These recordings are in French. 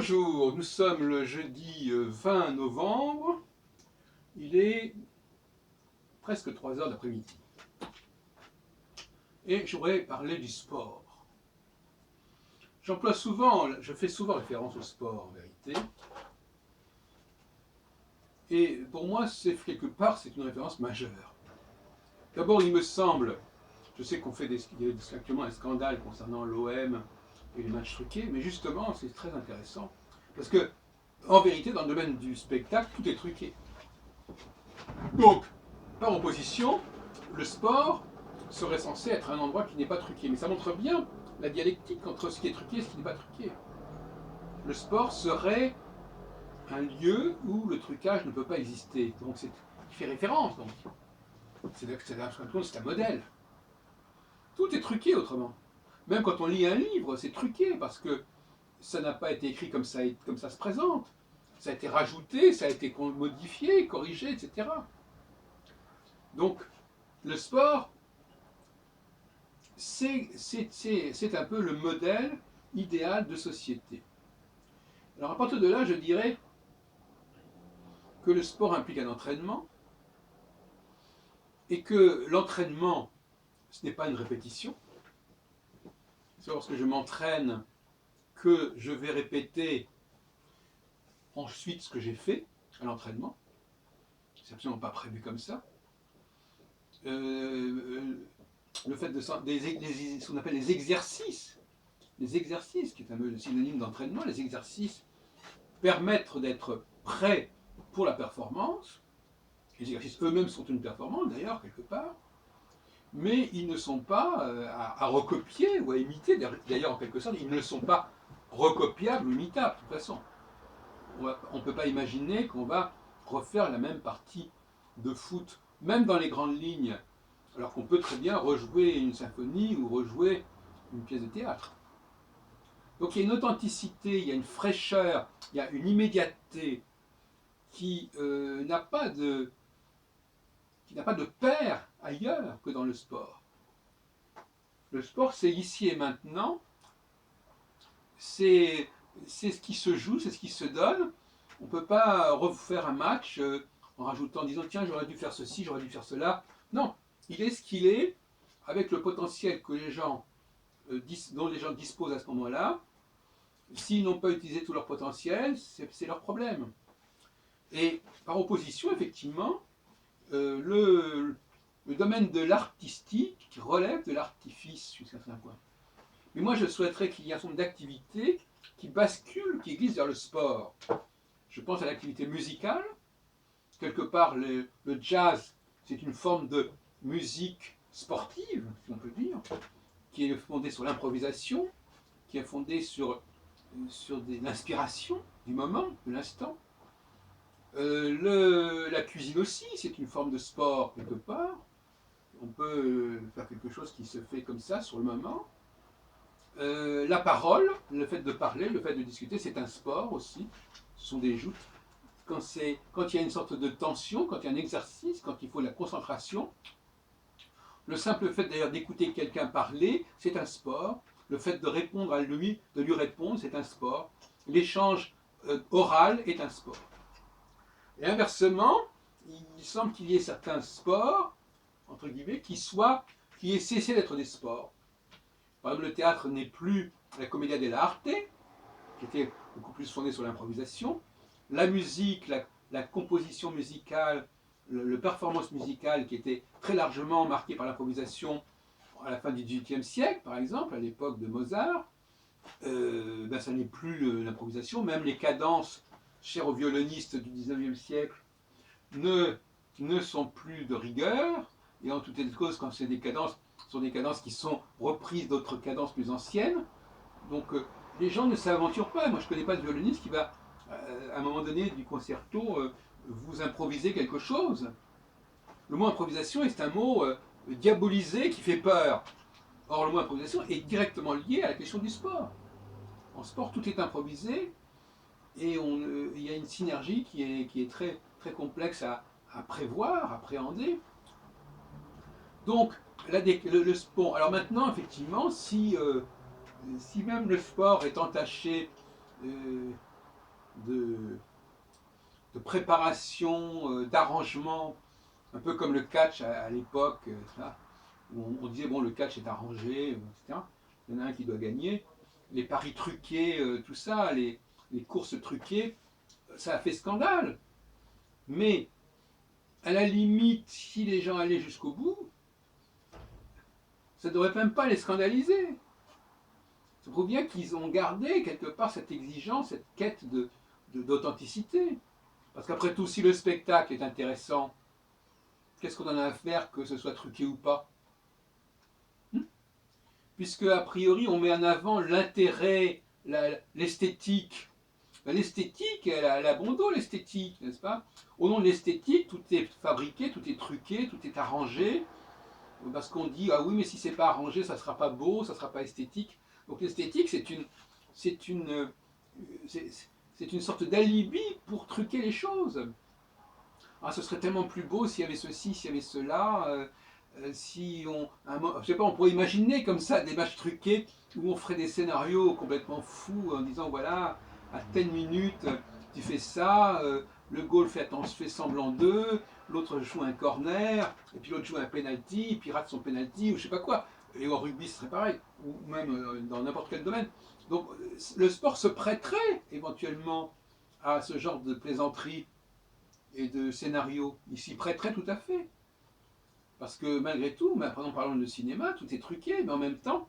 Bonjour, nous sommes le jeudi 20 novembre, il est presque 3 heures d'après-midi. Et je voudrais parler du sport. Je fais souvent référence au sport en vérité. Et pour moi, c'est quelque part, c'est une référence majeure. D'abord, il me semble, je sais il y a actuellement un scandale concernant l'OM et les matchs truqués, mais justement, c'est très intéressant. Parce que, en vérité, dans le domaine du spectacle, tout est truqué. Donc, par opposition, le sport serait censé être un endroit qui n'est pas truqué. Mais ça montre bien la dialectique entre ce qui est truqué et ce qui n'est pas truqué. Le sport serait un lieu où le trucage ne peut pas exister. Donc, il fait référence. Donc, c'est un modèle. Tout est truqué autrement. Même quand on lit un livre, c'est truqué parce que ça n'a pas été écrit comme ça se présente. Ça a été rajouté, ça a été modifié, corrigé, etc. Donc, le sport, c'est un peu le modèle idéal de société. Alors à partir de là, je dirais que le sport implique un entraînement et que l'entraînement, ce n'est pas une répétition. C'est lorsque je m'entraîne que je vais répéter ensuite ce que j'ai fait à l'entraînement. C'est absolument pas prévu comme ça. Le fait de ce qu'on appelle les exercices, qui est un peu le synonyme d'entraînement, les exercices permettent d'être prêt pour la performance. Les exercices eux-mêmes sont une performance d'ailleurs, quelque part, mais ils ne sont pas à recopier ou à imiter. D'ailleurs, en quelque sorte, ils ne sont pas recopiables ou imitables, de toute façon. On ne peut pas imaginer qu'on va refaire la même partie de foot, même dans les grandes lignes, alors qu'on peut très bien rejouer une symphonie ou rejouer une pièce de théâtre. Donc il y a une authenticité, il y a une fraîcheur, il y a une immédiateté qui n'a pas de pair ailleurs que dans le sport. Le sport, c'est ici et maintenant, c'est ce qui se joue, c'est ce qui se donne. On ne peut pas refaire un match en rajoutant, en disant tiens, j'aurais dû faire ceci, j'aurais dû faire cela. Non, il est ce qu'il est, avec le potentiel que dont les gens disposent à ce moment-là. S'ils n'ont pas utilisé tout leur potentiel, c'est leur problème. Et par opposition, effectivement, le domaine de l'artistique relève de l'artifice jusqu'à un certain point. Mais moi, je souhaiterais qu'il y ait un certain nombre d'activités qui basculent, qui glissent vers le sport. Je pense à l'activité musicale. Quelque part, le jazz, c'est une forme de musique sportive, si on peut dire, qui est fondée sur l'improvisation, qui est fondée sur l'inspiration du moment, de l'instant. La cuisine aussi, c'est une forme de sport quelque part. On peut faire quelque chose qui se fait comme ça sur le moment. La parole, le fait de parler, le fait de discuter, c'est un sport aussi. Ce sont des joutes. Quand il y a une sorte de tension, quand il y a un exercice, quand il faut de la concentration, le simple fait d'ailleurs d'écouter quelqu'un parler, c'est un sport. Le fait de répondre à lui, de lui répondre, c'est un sport. L'échange oral est un sport. Et inversement, il semble qu'il y ait certains sports, entre guillemets, qui aient cessé d'être des sports. Par exemple, le théâtre n'est plus la commedia dell'arte, qui était beaucoup plus fondée sur l'improvisation. La musique, la composition musicale, le performance musicale, qui était très largement marquée par l'improvisation à la fin du XVIIIe siècle, par exemple, à l'époque de Mozart, ça n'est plus l'improvisation. Même les cadences chères aux violonistes du XIXe siècle ne sont plus de rigueur. Et en tout état de cause, quand c'est des cadences, ce sont des cadences qui sont reprises d'autres cadences plus anciennes. Donc les gens ne s'aventurent pas. Moi, je ne connais pas de violoniste qui va, à un moment donné du concerto, vous improviser quelque chose. Le mot improvisation est un mot diabolisé qui fait peur. Or, le mot improvisation est directement lié à la question du sport. En sport, tout est improvisé et il y a une synergie qui est très, très complexe à prévoir, à appréhender. Donc, le sport. Alors maintenant, effectivement, si même le sport est entaché de, de préparation, d'arrangement, un peu comme le catch à l'époque, où on disait bon le catch est arrangé, etc. Il y en a un qui doit gagner. Les paris truqués, tout ça, les courses truquées, ça a fait scandale. Mais à la limite, si les gens allaient jusqu'au bout, ça ne devrait même pas les scandaliser. Ça prouve bien qu'ils ont gardé quelque part cette exigence, cette quête d'authenticité. Parce qu'après tout, si le spectacle est intéressant, qu'est-ce qu'on en a à faire que ce soit truqué ou pas? Puisque, a priori, on met en avant l'intérêt, l'esthétique. L'esthétique, elle a bon dos, l'esthétique, n'est-ce pas? Au nom de l'esthétique, tout est fabriqué, tout est truqué, tout est arrangé. Parce qu'on dit, ah oui, mais si c'est pas arrangé, ça sera pas beau, ça sera pas esthétique. Donc l'esthétique, c'est une, c'est une sorte d'alibi pour truquer les choses. Ah, ce serait tellement plus beau s'il y avait ceci, s'il y avait cela. Si on, je sais pas, on pourrait imaginer comme ça des matchs truqués où on ferait des scénarios complètement fous en disant voilà, à telle minute, tu fais ça, le goal fait semblant d'eux, l'autre joue un corner, et puis l'autre joue un penalty, puis rate son penalty, ou je sais pas quoi. Et au rugby, ce serait pareil, ou même dans n'importe quel domaine. Donc le sport se prêterait éventuellement à ce genre de plaisanterie et de scénario. Il s'y prêterait tout à fait. Parce que malgré tout, par exemple, parlons de cinéma, tout est truqué, mais en même temps,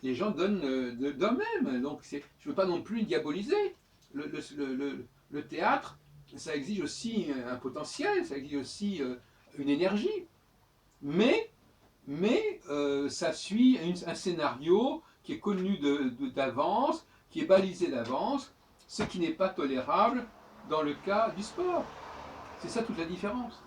les gens donnent d'eux-mêmes. Donc je ne veux pas non plus diaboliser. Le théâtre, ça exige aussi un potentiel, ça exige aussi une énergie. Mais, ça suit un scénario qui est connu d'avance, qui est balisé d'avance, ce qui n'est pas tolérable dans le cas du sport. C'est ça toute la différence.